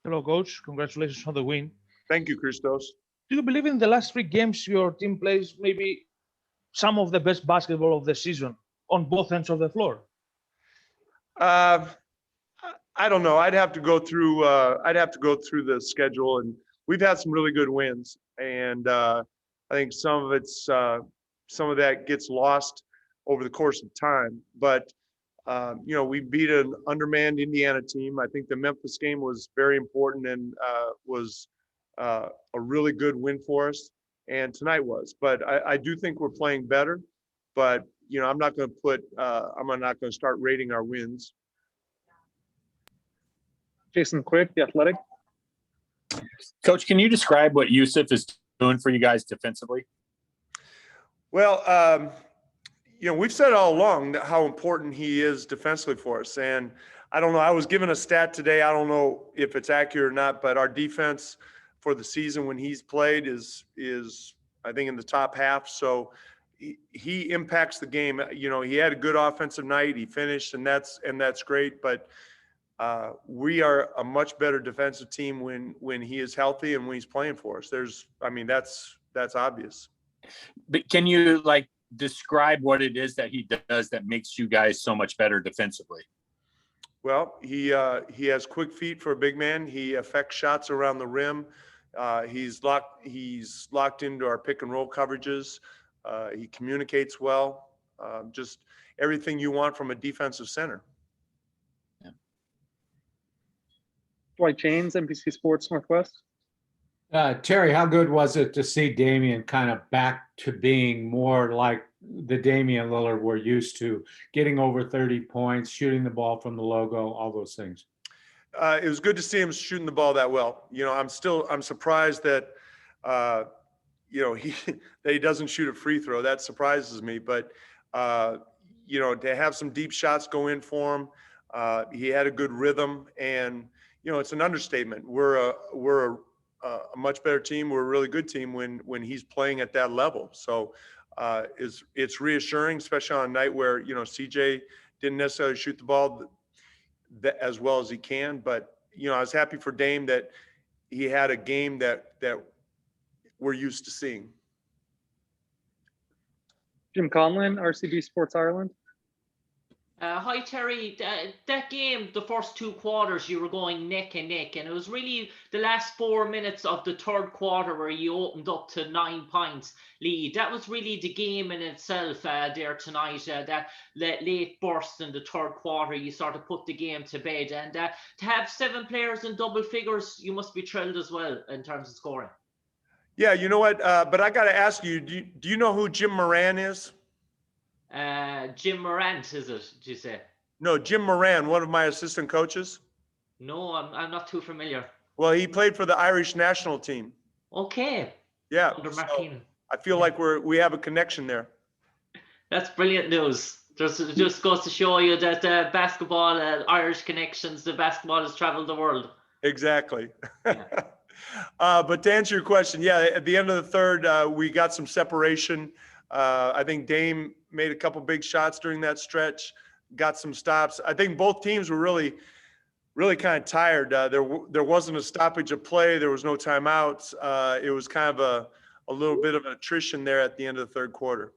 Hello, coach. Congratulations on the win. Thank you, Christos. Do you believe in the last three games your team plays maybe some of the best basketball of the season on both ends of the floor? Uh, I don't know. I'd have to go through. I'd have to go through the schedule, and we've had some really good wins, and I think some of that gets lost over the course of time. But we beat an undermanned Indiana team. I think the Memphis game was very important and was a really good win for us, and tonight was. But I do think we're playing better. But I'm not going to I'm not going to start rating our wins. Jason Quick, The Athletic. Coach, can you describe what Yusuf is doing for you guys defensively? Well, we've said all along how important he is defensively for us. And I don't know, I was given a stat today. I don't know if it's accurate or not, but our defense for the season when he's played is I think in the top half. So he impacts the game. He had a good offensive night. He finished, and that's great. But we are a much better defensive team when he is healthy and when he's playing for us. That's obvious. But can you describe what it is that he does that makes you guys so much better defensively? Well, he has quick feet for a big man. He affects shots around the rim. He's locked into our pick and roll coverages. He communicates well. Just everything you want from a defensive center. Dwight James, NBC Sports Northwest. Terry, how good was it to see Damian kind of back to being more like the Damian Lillard we're used to, getting over 30 points, shooting the ball from the logo, all those things? It was good to see him shooting the ball that well. I'm surprised that that he doesn't shoot a free throw. That surprises me. But to have some deep shots go in for him, he had a good rhythm, and it's an understatement. We're a much better team. We're a really good team when he's playing at that level. So it's reassuring, especially on a night where CJ didn't necessarily shoot the ball as well as he can. But I was happy for Dame that he had a game that we're used to seeing. Jim Conlon, RCB Sports Ireland. Hi, Terry. That game, the first two quarters, you were going neck and neck, and it was really the last 4 minutes of the third quarter where you opened up to 9 points lead. That was really the game in itself there tonight. That late burst in the third quarter, you sort of put the game to bed. And to have 7 players in double figures, you must be thrilled as well in terms of scoring. Yeah, you know what? But I got to ask you, do you know who Jim Moran is? Jim Morant, is it? Did you say? No, Jim Moran, one of my assistant coaches. No, I'm not too familiar. Well, he played for the Irish national team. Okay. Yeah. Under so Martin. I feel like we have a connection there. That's brilliant news. Just goes to show you that basketball, Irish connections, the basketball has traveled the world. Exactly. Yeah. But to answer your question, yeah, at the end of the third, we got some separation. I think Dame made a couple big shots during that stretch, got some stops. I think both teams were really kind of tired. There wasn't a stoppage of play. There was no timeouts. It was kind of a little bit of an attrition there at the end of the third quarter.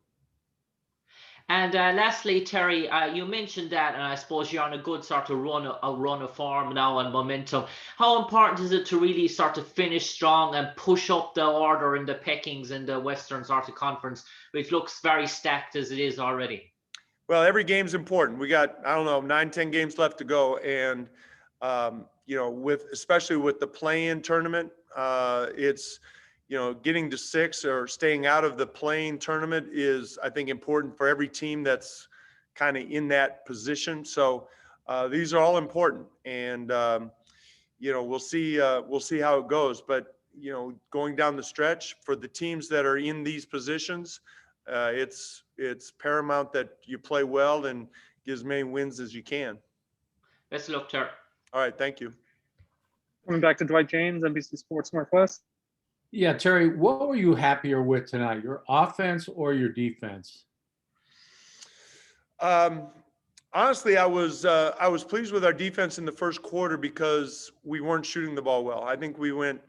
And lastly, Terry, you mentioned that, and I suppose you're on a good sort of run of form now and momentum. How important is it to really sort of finish strong and push up the order in the peckings in the Western sort of conference, which looks very stacked as it is already? Well, every game's important. We got, 9-10 games left to go. And, especially with the play-in tournament, it's, getting to 6 or staying out of the play-in tournament is, I think, important for every team that's kind of in that position. So these are all important, and we'll see how it goes. But going down the stretch for the teams that are in these positions, it's paramount that you play well and get as many wins as you can. Best of luck, Terry. All right, thank you. Coming back to Dwight James, NBC Sports Northwest. Yeah, Terry, what were you happier with tonight, your offense or your defense? Honestly, I was pleased with our defense in the first quarter because we weren't shooting the ball well. I think we went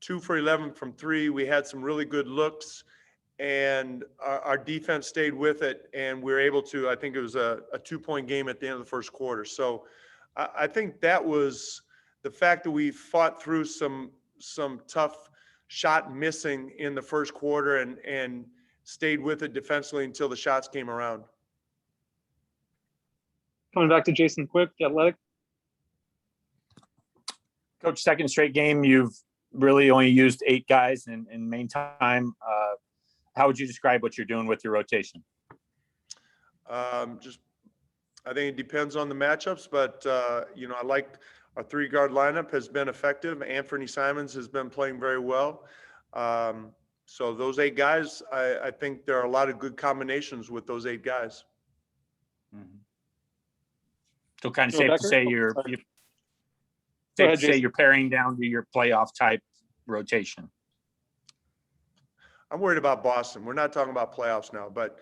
2 for 11 from 3. We had some really good looks, and our defense stayed with it, and we were able to. I think it was a 2-point game at the end of the first quarter. So I think that was the fact that we fought through some tough shot missing in the first quarter and stayed with it defensively until the shots came around. Coming back to Jason Quick, The Athletic. Coach, second straight game, you've really only used 8 guys in main time. How would you describe what you're doing with your rotation? I think it depends on the matchups, but I like our 3-guard lineup has been effective. Anthony Simons has been playing very well. So those 8 guys, I think there are a lot of good combinations with those 8 guys. Mm-hmm. So kind of Joe safe Becker? to say you're paring down to your playoff type rotation. I'm worried about Boston. We're not talking about playoffs now, but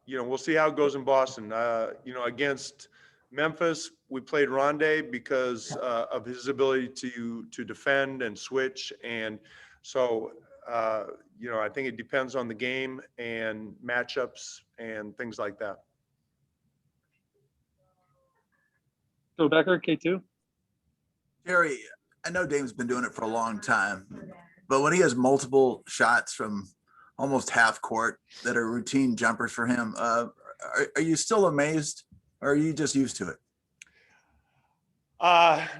we'll see how it goes in Boston. Against Memphis, we played Rondé because of his ability to defend and switch, and so I think it depends on the game and matchups and things like that. Joe Becker, K2. Terry, I know Dame's been doing it for a long time, but when he has multiple shots from almost half court that are routine jumpers for him, are you still amazed, or are you just used to it?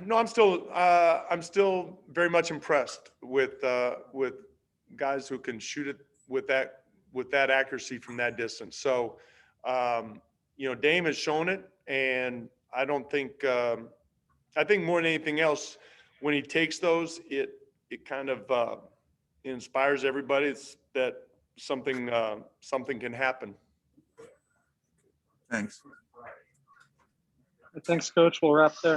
No, I'm still very much impressed with guys who can shoot it with that accuracy from that distance. So, Dame has shown it, and I don't think I think more than anything else, when he takes those, it kind of inspires everybody that something can happen. Thanks. Thanks, Coach. We'll wrap there.